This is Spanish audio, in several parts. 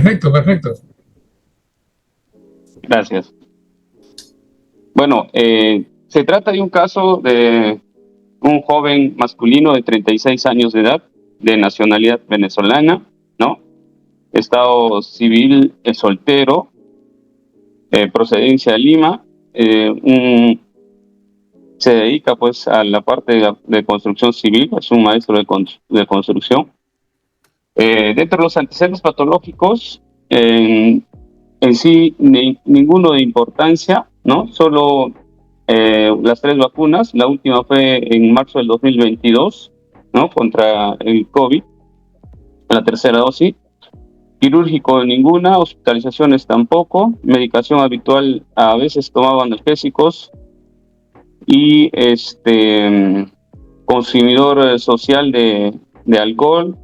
Perfecto, perfecto. Gracias. Bueno, se trata de un caso de un joven masculino de 36 años de edad, de nacionalidad venezolana, ¿no? Estado civil soltero, procedencia de Lima, se dedica pues a la parte de construcción civil, es un maestro de construcción. Dentro de los antecedentes patológicos, en sí ninguno de importancia, ¿no? Solo las tres vacunas, la última fue en marzo del 2022, ¿no? Contra el COVID, la tercera dosis. Quirúrgico ninguna, hospitalizaciones tampoco, medicación habitual a veces tomaba analgésicos y consumidor social de alcohol,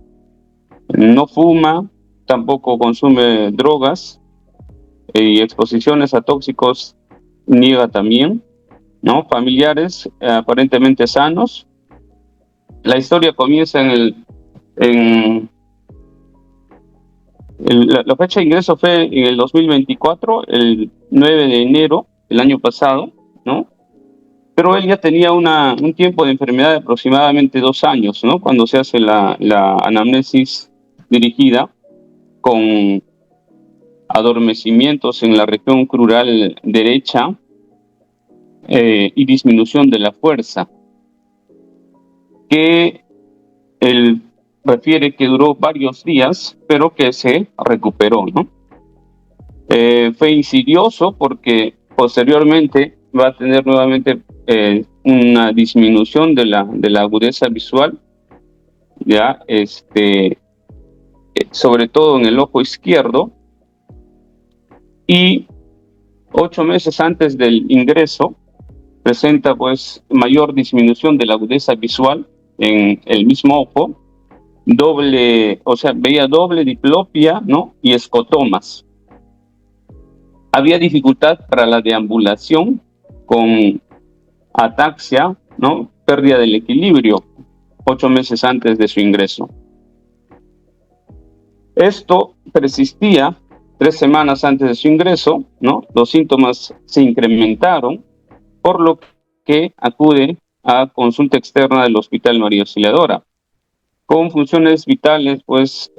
no fuma, tampoco consume drogas y exposiciones a tóxicos niega también, ¿no? Familiares aparentemente sanos. La historia comienza en la fecha de ingreso fue en el 2024, el 9 de enero del año pasado, ¿no? Pero él ya tenía un tiempo de enfermedad de aproximadamente 2 años, ¿no? Cuando se hace la anamnesis dirigida con adormecimientos en la región crural derecha y disminución de la fuerza, que él refiere que duró varios días, pero que se recuperó, ¿no? Fue insidioso porque posteriormente va a tener nuevamente una disminución de la agudeza visual, ya, sobre todo en el ojo izquierdo, y 8 meses antes del ingreso presenta pues mayor disminución de la agudeza visual en el mismo ojo, doble, o sea, veía doble diplopia, ¿no? Y escotomas. Había dificultad para la deambulación con ataxia, ¿no? Pérdida del equilibrio, 8 meses antes de su ingreso. Esto persistía 3 semanas antes de su ingreso, ¿no? Los síntomas se incrementaron, por lo que acude a consulta externa del Hospital María Auxiliadora. Con funciones vitales, pues,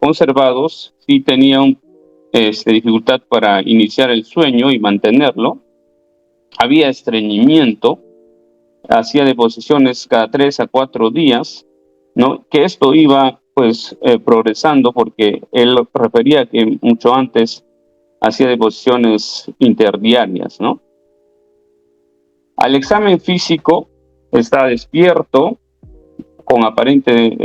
conservados, sí tenía dificultad para iniciar el sueño y mantenerlo. Había estreñimiento, hacía deposiciones cada 3 a 4 días, ¿no? Que esto iba pues progresando porque él refería que mucho antes hacía deposiciones interdiarias, ¿no? Al examen físico está despierto, con aparente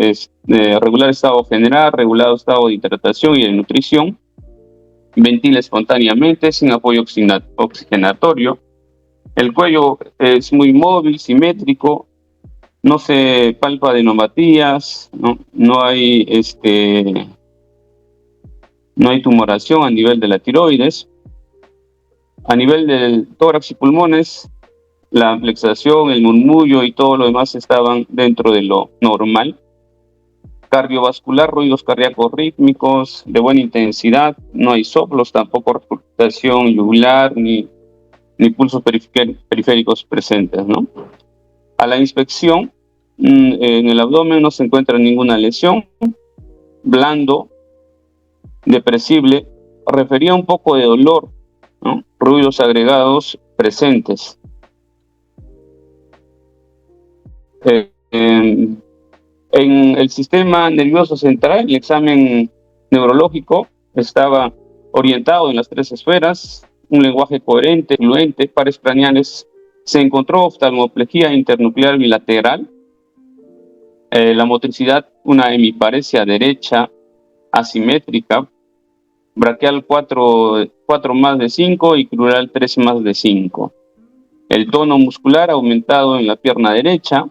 regular estado general, regulado estado de hidratación y de nutrición, ventila espontáneamente, sin apoyo oxigenatorio. El cuello es muy móvil, simétrico, no se palpa adenopatías, no hay tumoración a nivel de la tiroides. A nivel del tórax y pulmones, la flexación, el murmullo y todo lo demás estaban dentro de lo normal. Cardiovascular, ruidos cardíacos rítmicos de buena intensidad, no hay soplos, tampoco respiración yugular ni pulsos periféricos presentes, ¿no? A la inspección, en el abdomen no se encuentra ninguna lesión, blando, depresible, refería un poco de dolor, ¿no? Ruidos agregados presentes. En el sistema nervioso central, el examen neurológico estaba orientado en las tres esferas, un lenguaje coherente, fluente, pares craneales. Se encontró oftalmoplegia internuclear bilateral, la motricidad, una hemiparesia derecha asimétrica, braquial 4 más de 5 y crural 3 más de 5. El tono muscular aumentado en la pierna derecha,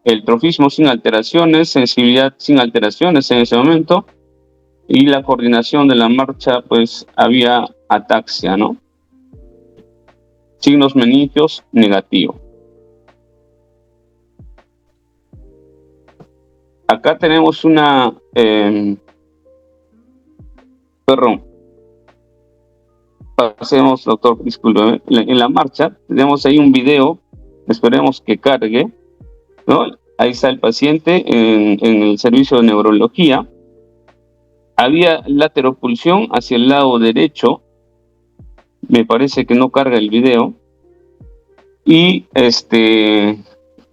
el trofismo sin alteraciones, sensibilidad sin alteraciones en ese momento, y la coordinación de la marcha, pues había ataxia, ¿no? Signos meningios negativos. Acá tenemos Perdón, pasemos, doctor, disculpe, en la marcha tenemos ahí un video, esperemos que cargue, ¿no? Ahí está el paciente en el servicio de neurología. Había lateropulsión hacia el lado derecho, me parece que no carga el video, y en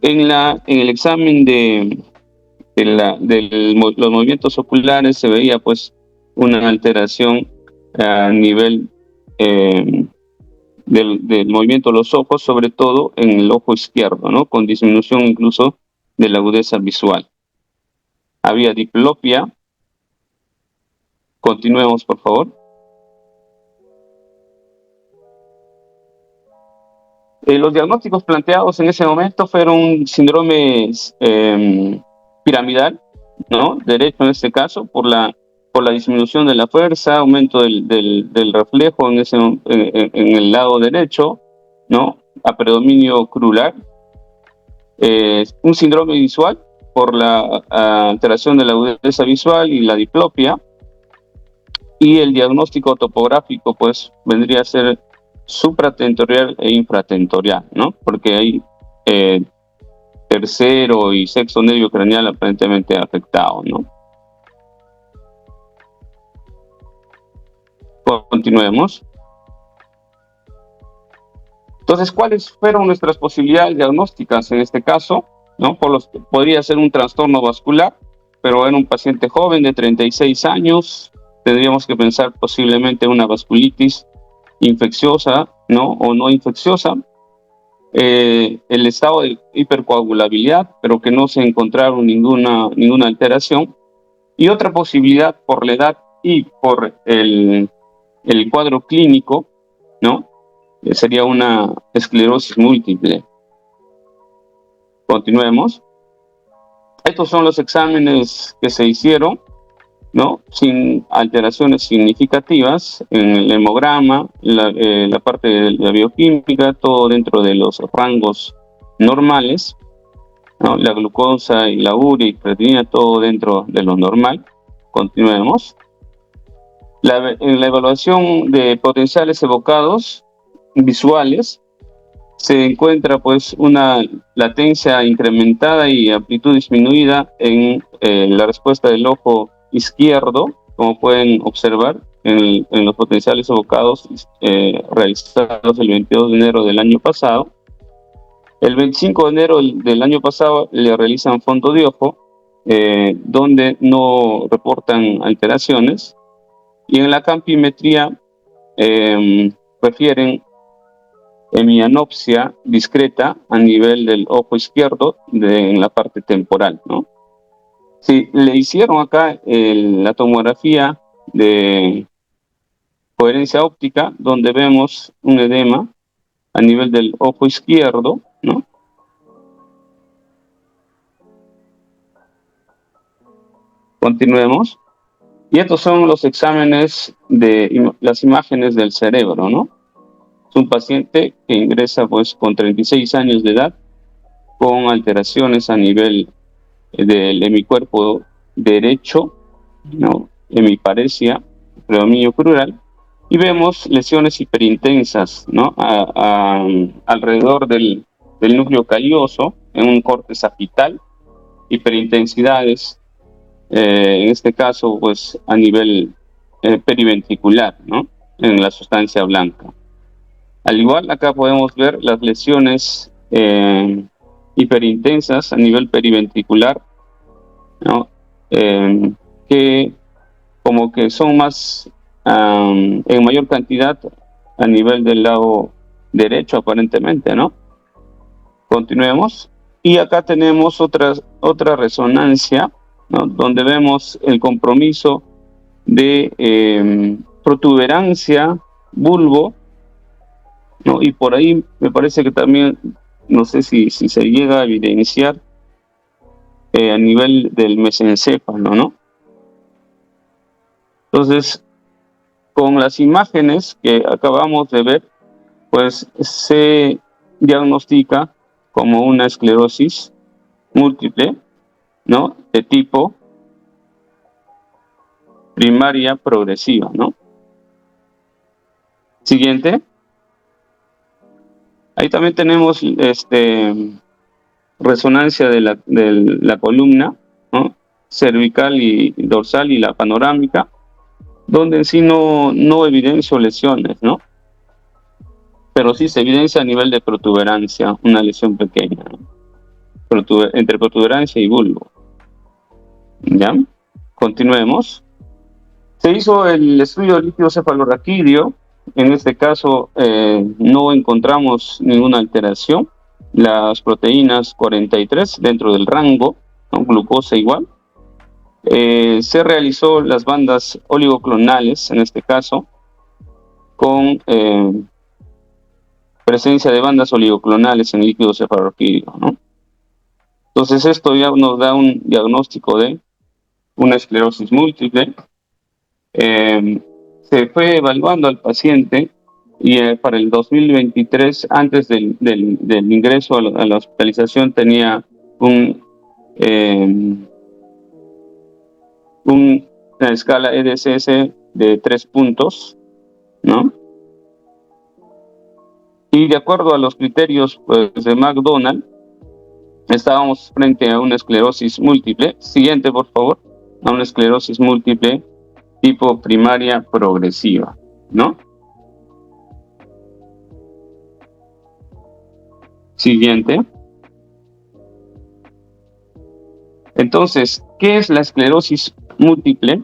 el examen de los movimientos oculares se veía pues una alteración a nivel del movimiento de los ojos, sobre todo en el ojo izquierdo, ¿no? Con disminución incluso de la agudeza visual. Había diplopia. Continuemos, por favor. Los diagnósticos planteados en ese momento fueron síndrome piramidal, ¿no? Derecho en este caso, por la disminución de la fuerza, aumento del reflejo en el lado derecho, ¿no? A predominio crural. Un síndrome visual por la alteración de la agudeza visual y la diplopia. Y el diagnóstico topográfico, pues, vendría a ser supratentorial e infratentorial, ¿no? Porque hay tercero y sexto nervio craneal aparentemente afectado, ¿no? Continuemos. Entonces, ¿cuáles fueron nuestras posibilidades diagnósticas en este caso? ¿No? Podría ser un trastorno vascular, pero era un paciente joven de 36 años. Tendríamos que pensar posiblemente en una vasculitis infecciosa, ¿no? O no infecciosa. El estado de hipercoagulabilidad, pero que no se encontraron ninguna alteración. Y otra posibilidad por la edad y por el cuadro clínico, ¿no? Sería una esclerosis múltiple. Continuemos. Estos son los exámenes que se hicieron, ¿no? Sin alteraciones significativas en el hemograma, la parte de la bioquímica, todo dentro de los rangos normales, ¿no? La glucosa y la urea y creatinina, todo dentro de lo normal. Continuemos. En la evaluación de potenciales evocados visuales se encuentra pues una latencia incrementada y amplitud disminuida en la respuesta del ojo izquierdo, como pueden observar en los potenciales evocados realizados el 22 de enero del año pasado. El 25 de enero del año pasado le realizan fondo de ojo, donde no reportan alteraciones, y en la campimetría refieren hemianopsia discreta a nivel del ojo izquierdo en la parte temporal, ¿no? Si le hicieron acá la tomografía de coherencia óptica, donde vemos un edema a nivel del ojo izquierdo, ¿no? Continuemos. Y estos son los exámenes de las imágenes del cerebro, ¿no? Es un paciente que ingresa pues con 36 años de edad, con alteraciones a nivel del hemicuerpo derecho, ¿no? Hemiparesia, predominio crural, y vemos lesiones hiperintensas, ¿no? Alrededor del núcleo calloso, en un corte sapital, hiperintensidades, en este caso, pues a nivel periventricular, ¿no? En la sustancia blanca. Al igual, acá podemos ver las lesiones hiperintensas a nivel periventricular, ¿no? Que como que son más en mayor cantidad a nivel del lado derecho, aparentemente, ¿no? Continuemos. Y acá tenemos otra resonancia, ¿no? Donde vemos el compromiso de protuberancia, bulbo, ¿no? Y por ahí me parece que también, no sé si se llega a evidenciar a nivel del mesencéfalo, ¿no? Entonces, con las imágenes que acabamos de ver, pues se diagnostica como una esclerosis múltiple, ¿no? De tipo primaria progresiva, ¿no? Siguiente. Ahí también tenemos resonancia de la columna, ¿no? Cervical y dorsal y la panorámica, donde en sí no evidencio lesiones, ¿no? Pero sí se evidencia a nivel de protuberancia, una lesión pequeña, ¿no? Entre protuberancia y bulbo. ¿Ya? Continuemos. Se hizo el estudio del líquido cefalorraquídeo. En este caso no encontramos ninguna alteración. Las proteínas 43 dentro del rango, ¿no? Glucosa igual. Se realizó las bandas oligoclonales, en este caso, con presencia de bandas oligoclonales en el líquido cefalorraquídeo, ¿no? Entonces esto ya nos da un diagnóstico de una esclerosis múltiple. Se fue evaluando al paciente y para el 2023, antes del ingreso a la hospitalización, tenía una escala EDSS de 3 puntos, ¿no? Y de acuerdo a los criterios pues, de McDonald, estábamos frente a una esclerosis múltiple. Siguiente, por favor. A una esclerosis múltiple tipo primaria progresiva, ¿no? Siguiente. Entonces, ¿qué es la esclerosis múltiple?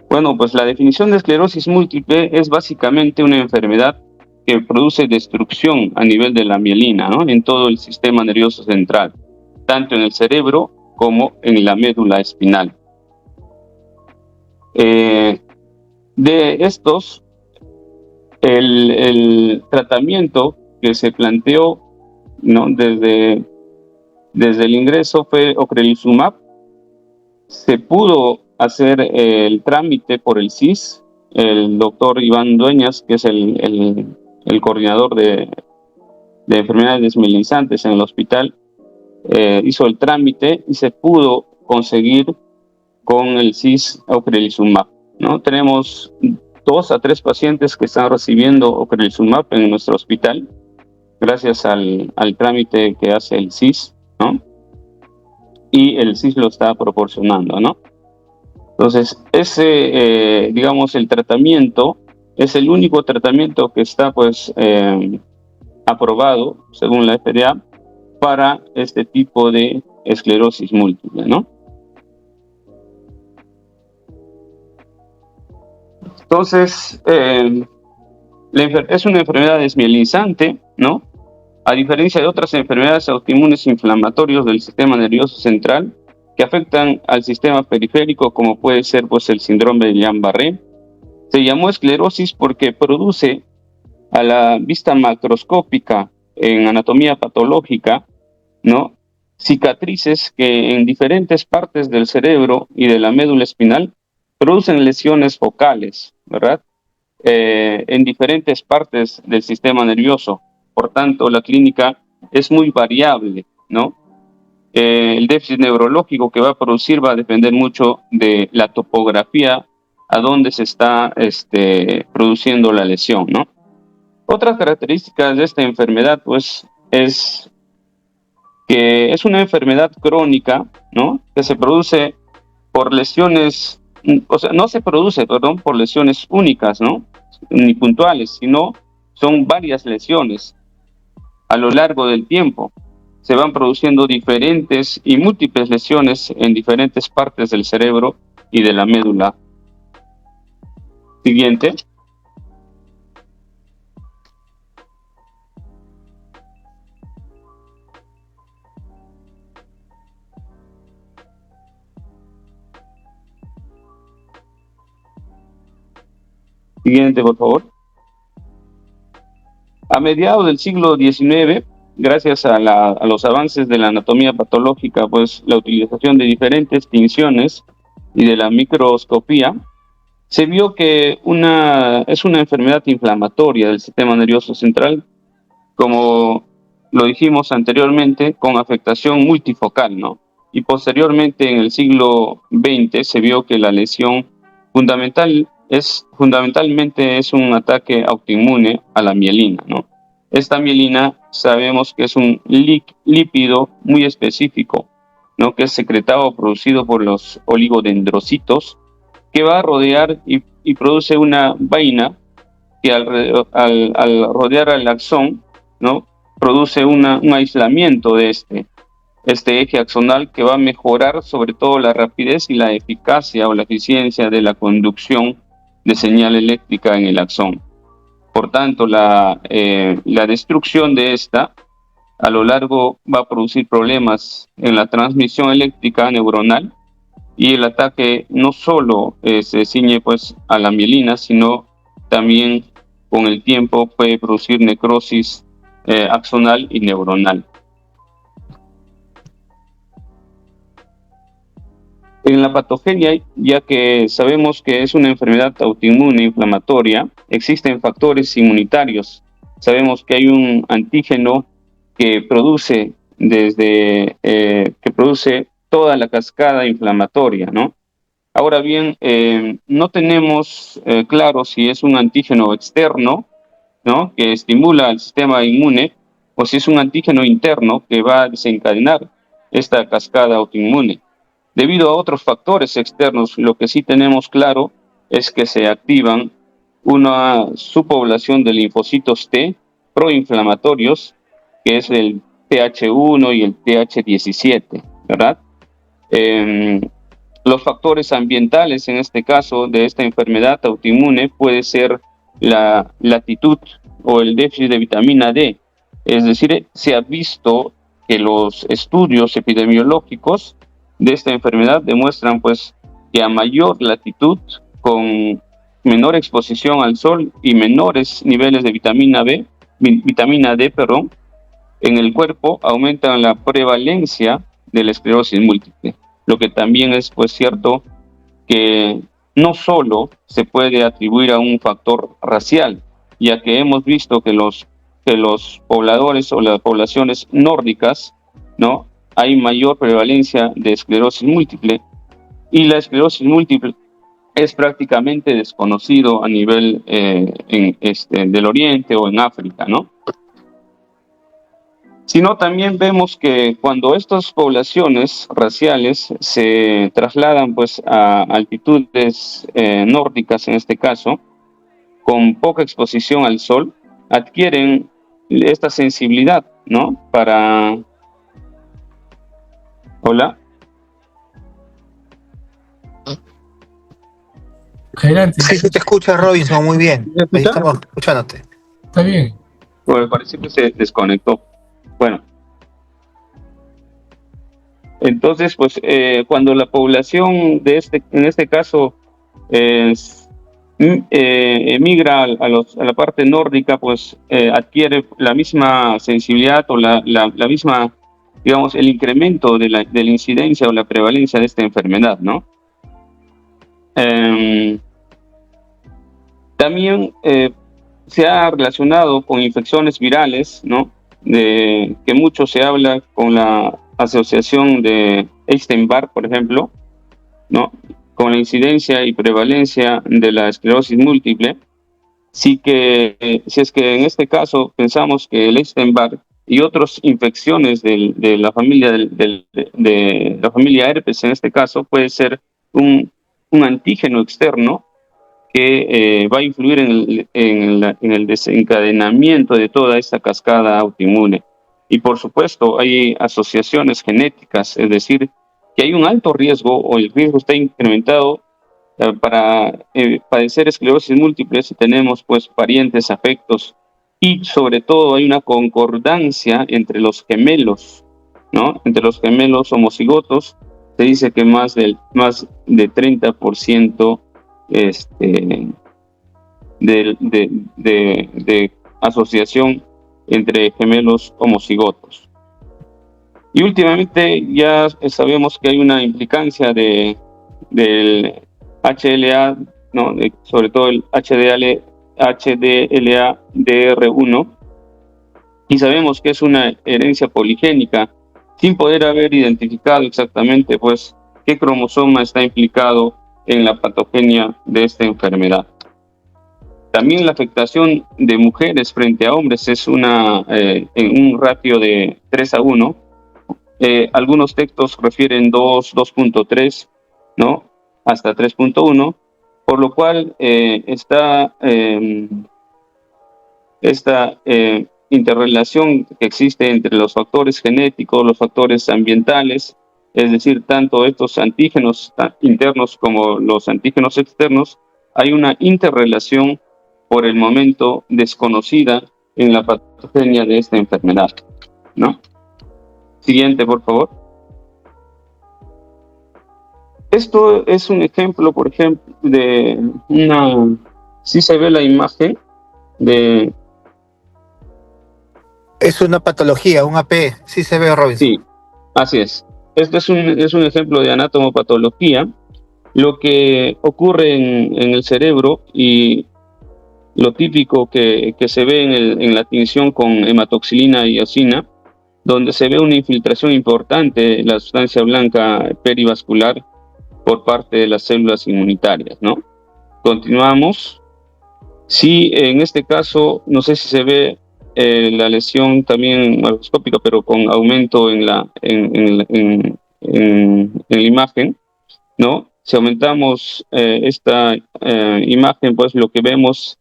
Bueno, pues la definición de esclerosis múltiple es básicamente una enfermedad que produce destrucción a nivel de la mielina, ¿no? En todo el sistema nervioso central, tanto en el cerebro como en la médula espinal. De estos, el tratamiento que se planteó, ¿no? desde el ingreso fue ocrelizumab. Se pudo hacer el trámite por el CIS. El doctor Iván Dueñas, que es el coordinador de enfermedades desmielinizantes en el hospital, hizo el trámite y se pudo conseguir con el CIS ocrelizumab, ¿no? Tenemos 2 a 3 pacientes que están recibiendo ocrelizumab en nuestro hospital gracias al trámite que hace el CIS, ¿no? Y el CIS lo está proporcionando, ¿no? Entonces, digamos, el tratamiento es el único tratamiento que está, pues, aprobado, según la FDA, para este tipo de esclerosis múltiple, ¿no? Entonces, es una enfermedad desmielinizante, ¿no? A diferencia de otras enfermedades autoinmunes inflamatorias del sistema nervioso central que afectan al sistema periférico, como puede ser pues, el síndrome de Guillain-Barré, se llamó esclerosis porque produce a la vista macroscópica en anatomía patológica, ¿no? Cicatrices que en diferentes partes del cerebro y de la médula espinal producen lesiones focales, ¿verdad? En diferentes partes del sistema nervioso. Por tanto, la clínica es muy variable, ¿no? El déficit neurológico que va a producir va a depender mucho de la topografía a donde se está produciendo la lesión, ¿no? Otras características de esta enfermedad, pues, es que es una enfermedad crónica, ¿no? Que se produce por lesiones, o sea, no se produce, perdón, por lesiones únicas, ¿no? Ni puntuales, sino son varias lesiones a lo largo del tiempo. Se van produciendo diferentes y múltiples lesiones en diferentes partes del cerebro y de la médula. Siguiente. Siguiente, por favor. A mediados del siglo XIX, gracias a los avances de la anatomía patológica, pues la utilización de diferentes tinciones y de la microscopía, se vio que es una enfermedad inflamatoria del sistema nervioso central, como lo dijimos anteriormente, con afectación multifocal, ¿no? y posteriormente en el siglo XX se vio que la lesión fundamentalmente es un ataque autoinmune a la mielina, ¿no? Esta mielina sabemos que es un lípido muy específico, ¿no? Que es secretado o producido por los oligodendrocitos, que va a rodear y produce una vaina que al rodear al axón, ¿no? Produce un aislamiento de este eje axonal que va a mejorar sobre todo la rapidez y la eficacia o la eficiencia de la conducción de señal eléctrica en el axón. Por tanto, la destrucción de esta a lo largo va a producir problemas en la transmisión eléctrica neuronal, y el ataque no solo se ciñe pues a la mielina, sino también con el tiempo puede producir necrosis axonal y neuronal. En la patogenia, ya que sabemos que es una enfermedad autoinmune inflamatoria, existen factores inmunitarios. Sabemos que hay un antígeno que produce toda la cascada inflamatoria, ¿no? Ahora bien, no tenemos claro si es un antígeno externo, ¿no? Que estimula al sistema inmune, o si es un antígeno interno que va a desencadenar esta cascada autoinmune. Debido a otros factores externos, lo que sí tenemos claro es que se activan una subpoblación de linfocitos T proinflamatorios, que es el TH1 y el TH17, ¿verdad? Los factores ambientales, en este caso, de esta enfermedad autoinmune, puede ser la latitud o el déficit de vitamina D. Es decir, se ha visto que los estudios epidemiológicos de esta enfermedad demuestran pues que a mayor latitud, con menor exposición al sol y menores niveles de vitamina D, en el cuerpo, aumentan la prevalencia de la esclerosis múltiple. Lo que también es pues cierto que no solo se puede atribuir a un factor racial, ya que hemos visto que los pobladores o las poblaciones nórdicas, ¿no? Hay mayor prevalencia de esclerosis múltiple, y la esclerosis múltiple es prácticamente desconocido a nivel del Oriente o en África, ¿no? Sino también vemos que cuando estas poblaciones raciales se trasladan pues a altitudes nórdicas, en este caso, con poca exposición al sol, adquieren esta sensibilidad, ¿no? Hola. Adelante. Sí, te escuchas, Robinson, muy bien. Ahí estamos escuchándote. Está bien. Bueno, parece que se desconectó. Bueno. Entonces, pues, cuando la población en este caso, emigra a la parte nórdica, pues adquiere la misma sensibilidad o la misma, digamos, el incremento de la incidencia o la prevalencia de esta enfermedad, ¿no? También se ha relacionado con infecciones virales, ¿no? Que mucho se habla con la asociación de Epstein-Barr, por ejemplo, ¿no? Con la incidencia y prevalencia de la esclerosis múltiple. Si es que en este caso pensamos que el Epstein-Barr y otras infecciones de la familia de la familia herpes, en este caso, puede ser un antígeno externo que va a influir en el desencadenamiento de toda esta cascada autoinmune. Y por supuesto hay asociaciones genéticas, es decir, que hay un alto riesgo o el riesgo está incrementado para padecer esclerosis múltiple si tenemos pues parientes afectos, y sobre todo hay una concordancia entre los gemelos, ¿no? Entre los gemelos homocigotos se dice que más de 30% de asociación entre gemelos homocigotos. Y últimamente ya sabemos que hay una implicancia del HLA, ¿no? Sobre todo el HDLA-DR1, y sabemos que es una herencia poligénica sin poder haber identificado exactamente pues qué cromosoma está implicado en la patogenia de esta enfermedad. También la afectación de mujeres frente a hombres es en un ratio de 3:1. Algunos textos refieren 2.3, ¿no? Hasta 3.1, por lo cual esta interrelación que existe entre los factores genéticos, los factores ambientales, es decir, tanto estos antígenos internos como los antígenos externos, hay una interrelación por el momento desconocida en la patogenia de esta enfermedad, ¿no? Siguiente, por favor. Esto es un ejemplo, por ejemplo, de una... Sí se ve la imagen de... Es una patología, un AP, sí se ve, Robinson. Sí, así es. Este es un ejemplo de anatomopatología. Lo que ocurre en el cerebro y lo típico que se ve en la tinción con hematoxilina y eosina, donde se ve una infiltración importante de la sustancia blanca perivascular por parte de las células inmunitarias, ¿no? Continuamos. Sí, en este caso, no sé si se ve la lesión también macroscópica, pero con aumento en la imagen, ¿no? Si aumentamos esta imagen, pues lo que vemos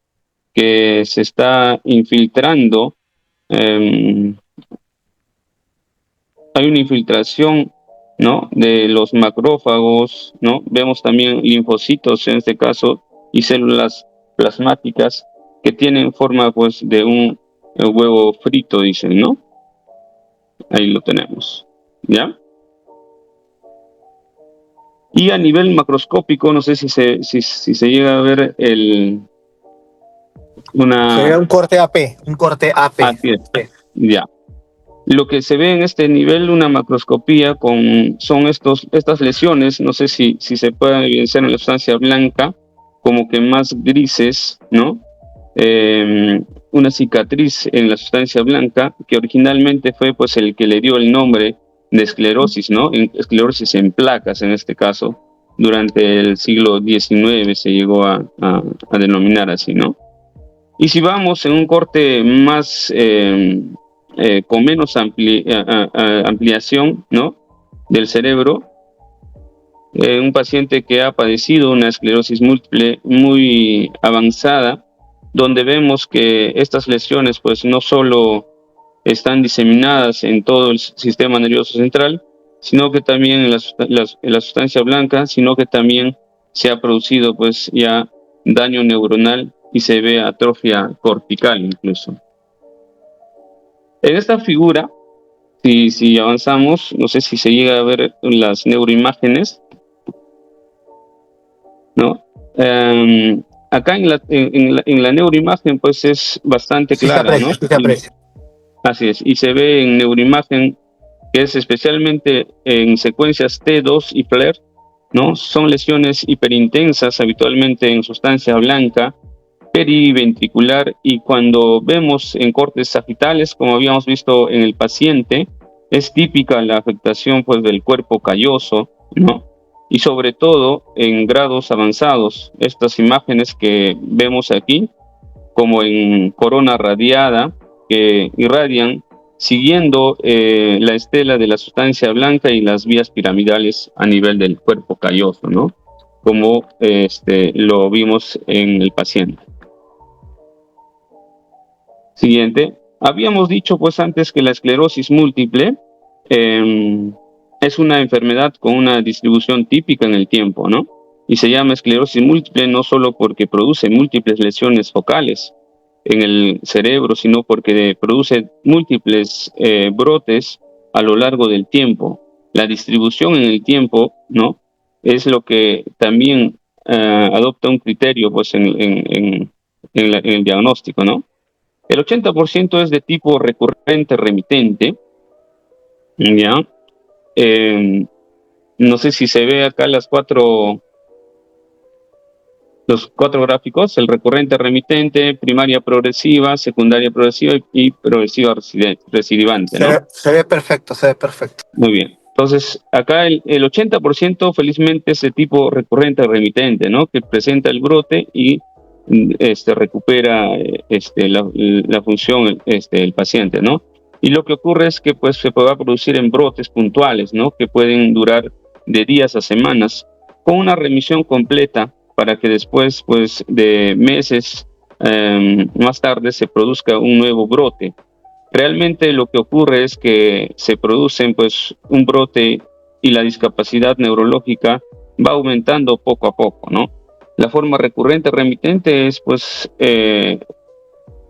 que se está infiltrando, hay una infiltración, ¿no? De los macrófagos, ¿no? Vemos también linfocitos en este caso y células plasmáticas que tienen forma pues de un huevo frito, dicen, ¿no? Ahí lo tenemos, ¿ya? Y a nivel macroscópico, no sé si se llega a ver Se ve un corte AP, un corte AP. Así es, ya. Lo que se ve en este nivel, una macroscopía, son estas lesiones, no sé si se pueden evidenciar en la sustancia blanca, como que más grises, ¿no? Una cicatriz en la sustancia blanca, que originalmente fue pues el que le dio el nombre de esclerosis, ¿no? Esclerosis en placas, en este caso, durante el siglo XIX se llegó a denominar así, ¿no? Y si vamos en un corte más... con menos ampliación, ¿no? Del cerebro, un paciente que ha padecido una esclerosis múltiple muy avanzada, donde vemos que estas lesiones pues no solo están diseminadas en todo el sistema nervioso central, sino que también en la sustancia blanca, sino que también se ha producido pues ya daño neuronal y se ve atrofia cortical incluso. En esta figura, si avanzamos, no sé si se llega a ver las neuroimágenes, ¿no? Acá en la neuroimagen, pues es bastante clara, ¿no? Sí se aprecia. Así es, y se ve en neuroimagen que es especialmente en secuencias T2 y FLAIR, ¿no? Son lesiones hiperintensas, habitualmente en sustancia blanca, periventricular, y cuando vemos en cortes sagitales, como habíamos visto en el paciente, es típica la afectación pues del cuerpo calloso, ¿no? Y sobre todo en grados avanzados, estas imágenes que vemos aquí, como en corona radiada, que irradian siguiendo la estela de la sustancia blanca y las vías piramidales a nivel del cuerpo calloso, ¿no? Como lo vimos en el paciente. Siguiente. Habíamos dicho pues antes que la esclerosis múltiple es una enfermedad con una distribución típica en el tiempo, ¿no? Y se llama esclerosis múltiple no solo porque produce múltiples lesiones focales en el cerebro, sino porque produce múltiples brotes a lo largo del tiempo. La distribución en el tiempo, ¿no? Es lo que también adopta un criterio pues en el diagnóstico, ¿no? El 80% es de tipo recurrente remitente, ¿ya? No sé si se ve acá las cuatro los 4 gráficos: el recurrente remitente, primaria progresiva, secundaria progresiva y progresiva recidivante, ¿no? Se ve perfecto, se ve perfecto. Muy bien. Entonces, acá el 80% felizmente es de tipo recurrente remitente, ¿no? Que presenta el brote y recupera la función el paciente, ¿no? Y lo que ocurre es que pues se va a producir en brotes puntuales, ¿no? Que pueden durar de días a semanas, con una remisión completa, para que después pues de meses más tarde se produzca un nuevo brote. Realmente lo que ocurre es que se producen pues un brote y la discapacidad neurológica va aumentando poco a poco, ¿no? La forma recurrente remitente es pues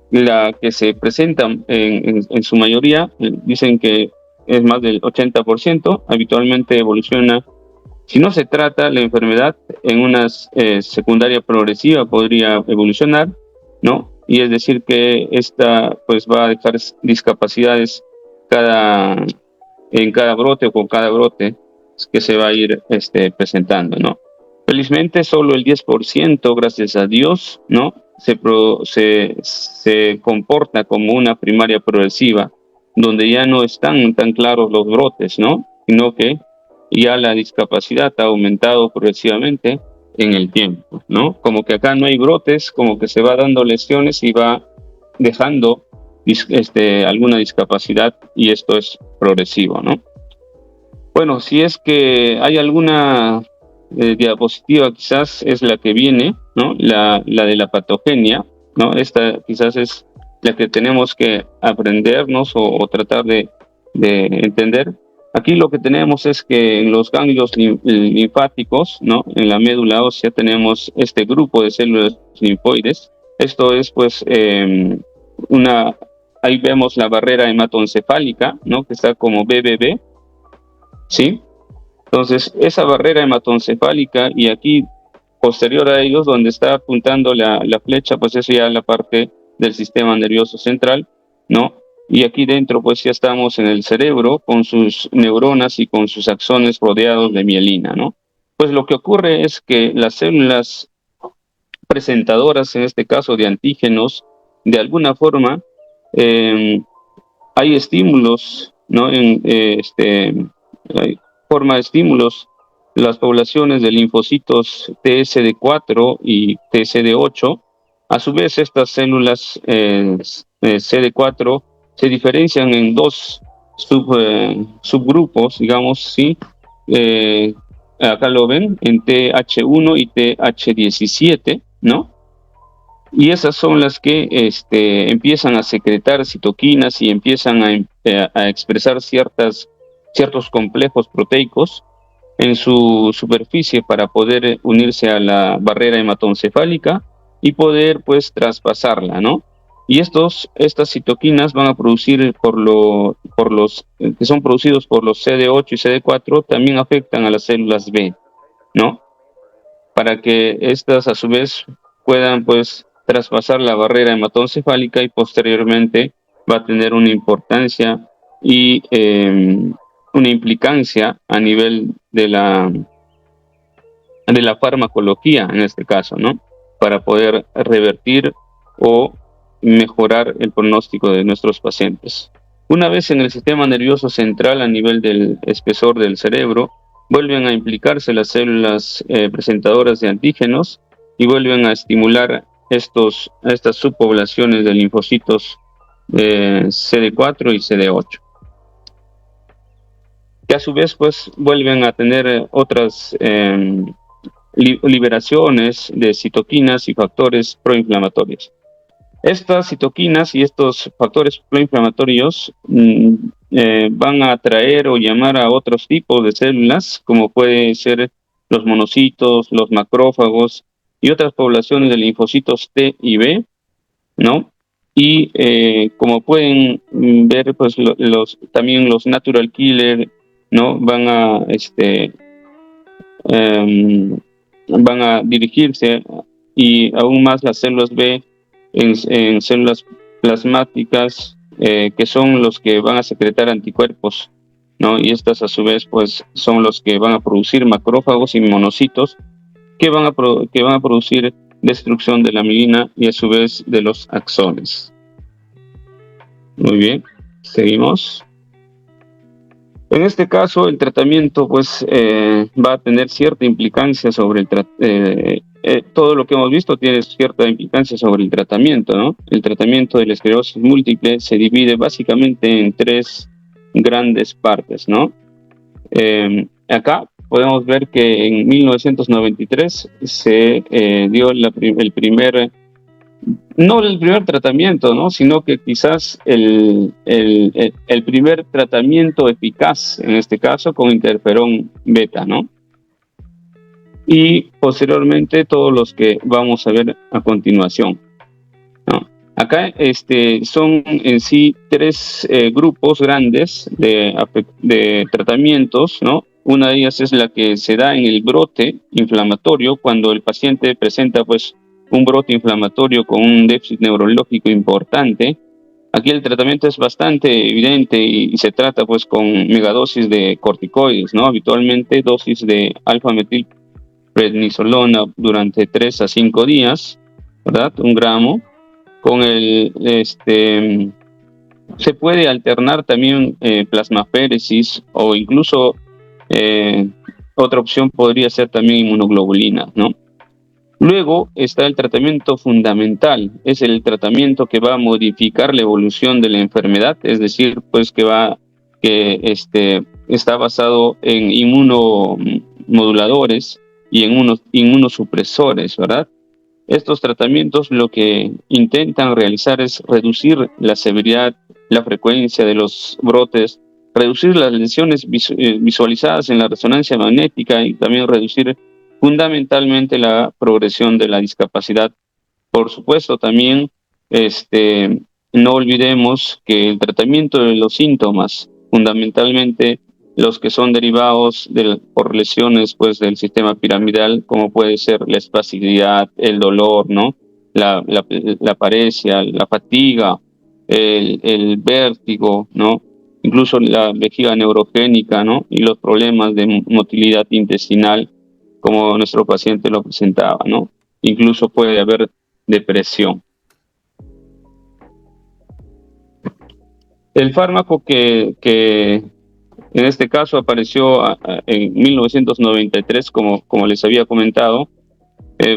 la que se presenta en su mayoría, dicen que es más del 80%, habitualmente evoluciona. Si no se trata la enfermedad, en una secundaria progresiva podría evolucionar, ¿no? Y es decir que esta pues va a dejar discapacidades en cada brote o con cada brote que se va a ir presentando, ¿no? Felizmente solo el 10%, gracias a Dios, ¿no? Se comporta como una primaria progresiva, donde ya no están tan claros los brotes, ¿no? Sino que ya la discapacidad ha aumentado progresivamente en el tiempo, ¿no? Como que acá no hay brotes, como que se va dando lesiones y va dejando alguna discapacidad, y esto es progresivo, ¿no? Bueno, si es que hay alguna diapositiva, quizás es la que viene, ¿no? La de la patogenia, ¿no? Esta quizás es la que tenemos que aprendernos o tratar de entender. Aquí lo que tenemos es que en los ganglios linfáticos, ¿no? En la médula ósea tenemos este grupo de células linfoides. Esto es pues ahí vemos la barrera hematoencefálica, ¿no? Que está como BBB, ¿sí? Entonces, esa barrera hematoencefálica, y aquí posterior a ellos, donde está apuntando la flecha, pues eso ya es la parte del sistema nervioso central, ¿no? Y aquí dentro, pues ya estamos en el cerebro con sus neuronas y con sus axones rodeados de mielina, ¿no? Pues lo que ocurre es que las células presentadoras, en este caso de antígenos, de alguna forma, hay estímulos, ¿no? Hay forma de estímulos, las poblaciones de linfocitos TSD4 y TSD8. A su vez, estas células CD4 se diferencian en dos subgrupos, digamos, ¿sí? Acá lo ven, en TH1 y TH17, ¿no? Y esas son las que empiezan a secretar citoquinas y empiezan a expresar ciertos complejos proteicos en su superficie para poder unirse a la barrera hematoencefálica y poder pues traspasarla, ¿no? Y estas citoquinas van a producir que son producidos por los CD8 y CD4, también afectan a las células B, ¿no? Para que estas a su vez puedan pues traspasar la barrera hematoencefálica, y posteriormente va a tener una importancia y una implicancia a nivel de la farmacología, en este caso, ¿no? Para poder revertir o mejorar el pronóstico de nuestros pacientes. Una vez en el sistema nervioso central, a nivel del espesor del cerebro, vuelven a implicarse las células presentadoras de antígenos y vuelven a estimular estas subpoblaciones de linfocitos CD4 y CD8, que a su vez pues vuelven a tener otras liberaciones de citoquinas y factores proinflamatorios. Estas citoquinas y estos factores proinflamatorios van a atraer o llamar a otros tipos de células, como pueden ser los monocitos, los macrófagos y otras poblaciones de linfocitos T y B, ¿no? Y como pueden ver, pues también los natural killer, ¿no? Van a dirigirse, y aún más las células B en células plasmáticas, que son los que van a secretar anticuerpos, ¿no? Y estas a su vez pues son los que van a producir macrófagos y monocitos, que van a producir destrucción de la mielina y a su vez de los axones. Muy bien, seguimos. En este caso, el tratamiento pues va a tener cierta implicancia sobre todo lo que hemos visto tiene cierta implicancia sobre el tratamiento, ¿no? El tratamiento de la esclerosis múltiple se divide básicamente en tres grandes partes, ¿no? Acá podemos ver que en 1993 se dio el primer, no el primer tratamiento, ¿no? Sino que quizás el primer tratamiento eficaz, en este caso, con interferón beta, ¿no? Y posteriormente todos los que vamos a ver a continuación, ¿no? Acá son en sí tres grupos grandes de tratamientos, ¿no? Una de ellas es la que se da en el brote inflamatorio, cuando el paciente presenta pues un brote inflamatorio con un déficit neurológico importante. Aquí el tratamiento es bastante evidente y se trata pues con megadosis de corticoides, ¿no? Habitualmente dosis de alfa-metilprednisolona durante 3 a 5 días, ¿verdad? 1 gramo. Con se puede alternar también plasmaféresis o incluso otra opción podría ser también inmunoglobulina, ¿no? Luego está el tratamiento fundamental, es el tratamiento que va a modificar la evolución de la enfermedad, es decir, pues que está basado en inmunomoduladores y en unos inmunosupresores, ¿verdad? Estos tratamientos lo que intentan realizar es reducir la severidad, la frecuencia de los brotes, reducir las lesiones visualizadas en la resonancia magnética y también reducir fundamentalmente la progresión de la discapacidad. Por supuesto, también no olvidemos que el tratamiento de los síntomas, fundamentalmente los que son derivados por lesiones pues, del sistema piramidal, como puede ser la espasticidad, el dolor, ¿no? la paresia, la fatiga, el vértigo, ¿no? Incluso la vejiga neurogénica, ¿no? Y los problemas de motilidad intestinal, como nuestro paciente lo presentaba, ¿no? Incluso puede haber depresión. El fármaco que en este caso apareció en 1993, como les había comentado,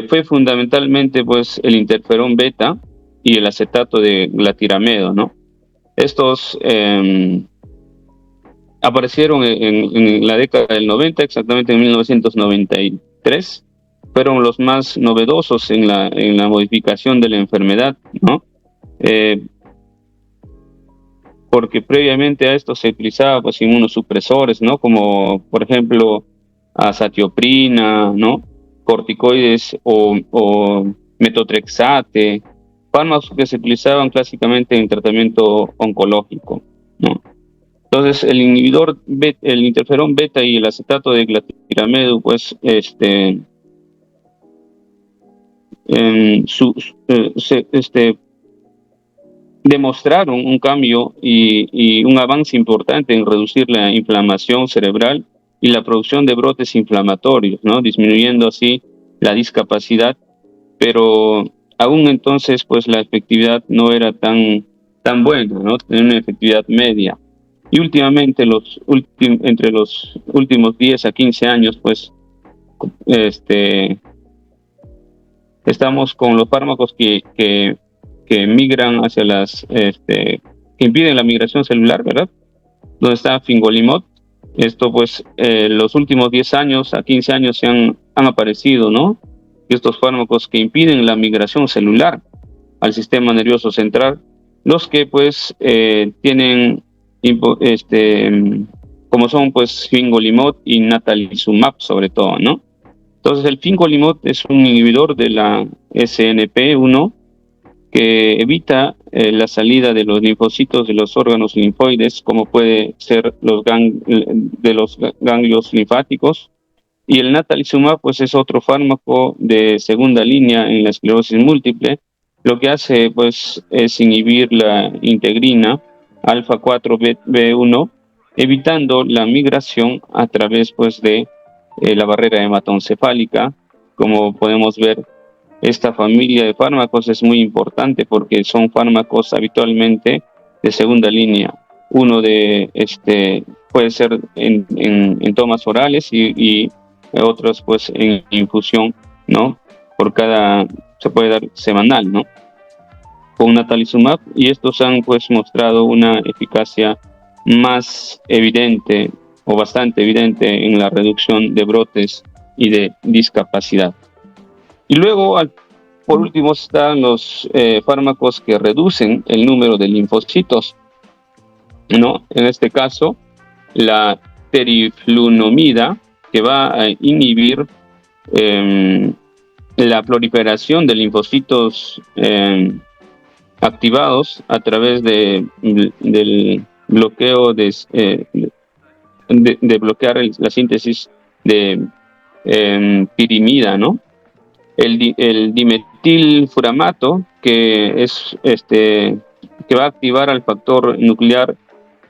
fue fundamentalmente pues, el interferón beta y el acetato de glatiramida, ¿no? Estos aparecieron en la década del 90, exactamente en 1993. Fueron los más novedosos en la modificación de la enfermedad, ¿no? Porque previamente a esto se utilizaba pues inmunosupresores, ¿no? Como por ejemplo azatioprina, ¿no? Corticoides o metotrexate, fármacos que se utilizaban clásicamente en tratamiento oncológico, ¿no? Entonces el interferón beta y el acetato de glatiramida, pues demostraron un cambio y un avance importante en reducir la inflamación cerebral y la producción de brotes inflamatorios, ¿no? Disminuyendo así la discapacidad, pero aún entonces pues la efectividad no era tan buena, ¿no? Tenía una efectividad media. Y últimamente, entre los últimos 10 a 15 años, pues estamos con los fármacos que migran hacia que impiden la migración celular, ¿verdad? Donde está fingolimod. Esto, pues, los últimos 10 años a 15 años han aparecido, ¿no? Estos fármacos que impiden la migración celular al sistema nervioso central, los que, pues, tienen, como son, pues, fingolimod y natalizumab, sobre todo, ¿no? Entonces, el fingolimod es un inhibidor de la SNP1 que evita la salida de los linfocitos de los órganos linfoides, como puede ser de los ganglios linfáticos. Y el natalizumab, pues, es otro fármaco de segunda línea en la esclerosis múltiple. Lo que hace, pues, es inhibir la integrina alfa-4b1, evitando la migración a través, pues, de la barrera hematoencefálica, como podemos ver esta familia de fármacos es muy importante porque son fármacos habitualmente de segunda línea. Uno puede ser en tomas orales y otros pues en infusión, ¿no? Se puede dar semanal, ¿no? Con natalizumab, y estos han pues mostrado una eficacia más evidente o bastante evidente en la reducción de brotes y de discapacidad. Y luego, por último, están los fármacos que reducen el número de linfocitos, ¿no? En este caso, la teriflunomida, que va a inhibir la proliferación de linfocitos activados a través del bloqueo de bloquear la síntesis de pirimida, ¿no? El dimetilfuramato, que va a activar al factor nuclear,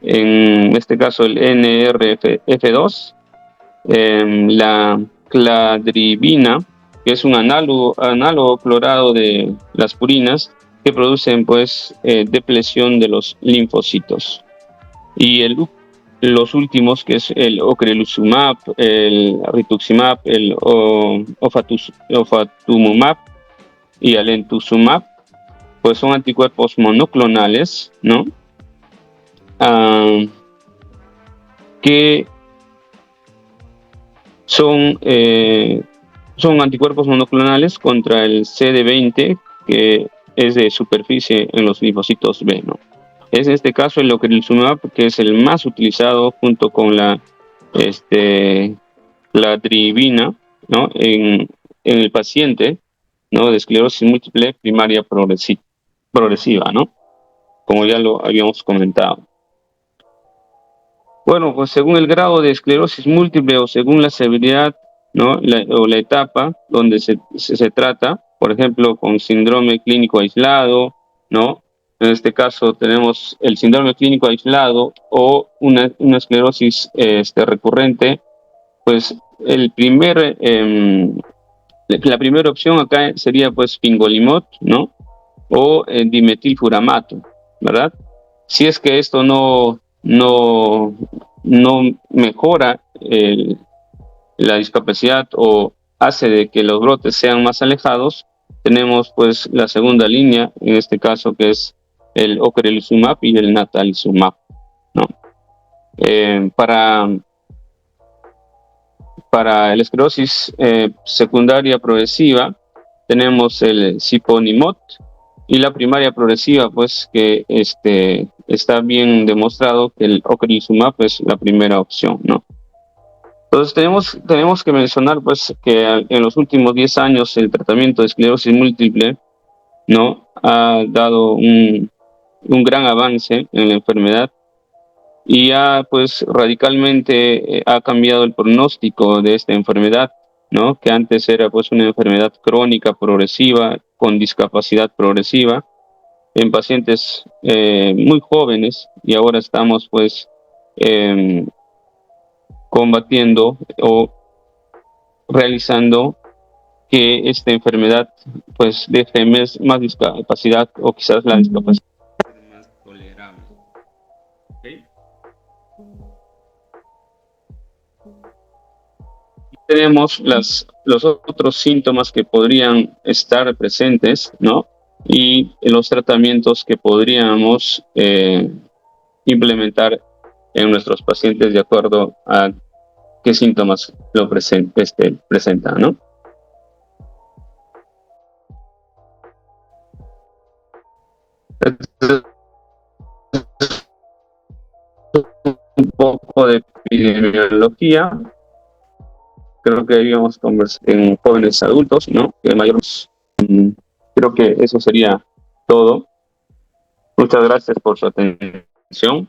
en este caso el NRF2, la cladribina, que es un análogo clorado de las purinas, que producen pues depresión de los linfocitos. Y los últimos, que es el ocrelizumab, el rituximab, el ofatumumab y alemtuzumab, pues son anticuerpos monoclonales, ¿no? Que son anticuerpos monoclonales contra el CD20, que es de superficie en los linfocitos B, ¿no? Es en este caso el ocrelizumab, que es el más utilizado junto con la cladribina, ¿no? En el paciente, ¿no? De esclerosis múltiple primaria progresiva, ¿no? Como ya lo habíamos comentado. Bueno, pues según el grado de esclerosis múltiple o según la severidad, ¿no? O la etapa donde se trata, por ejemplo, con síndrome clínico aislado, ¿no? En este caso tenemos el síndrome clínico aislado o una esclerosis recurrente, pues la primera opción acá sería pues fingolimod, ¿no? O dimetilfuramato, ¿verdad? Si es que esto no mejora la discapacidad o hace de que los brotes sean más alejados, tenemos pues la segunda línea, en este caso, que es el ocrelizumab y el natalizumab, ¿no? Para la esclerosis secundaria progresiva tenemos el siponimod, y la primaria progresiva, pues que está bien demostrado que el ocrelizumab es la primera opción, ¿no? Entonces tenemos que mencionar pues que en los últimos 10 años el tratamiento de esclerosis múltiple, ¿no? Ha dado un gran avance en la enfermedad y pues radicalmente ha cambiado el pronóstico de esta enfermedad, ¿no? Que antes era pues una enfermedad crónica progresiva con discapacidad progresiva en pacientes muy jóvenes, y ahora estamos pues combatiendo o realizando que esta enfermedad pues deje más discapacidad, o quizás la discapacidad más tolerable. ¿Okay? Tenemos los otros síntomas que podrían estar presentes, ¿no? Y los tratamientos que podríamos implementar en nuestros pacientes de acuerdo a qué síntomas lo presentan, ¿no? Un poco de epidemiología. Creo que habíamos conversado en jóvenes adultos, ¿no? Que mayores. Creo que eso sería todo. Muchas gracias por su atención.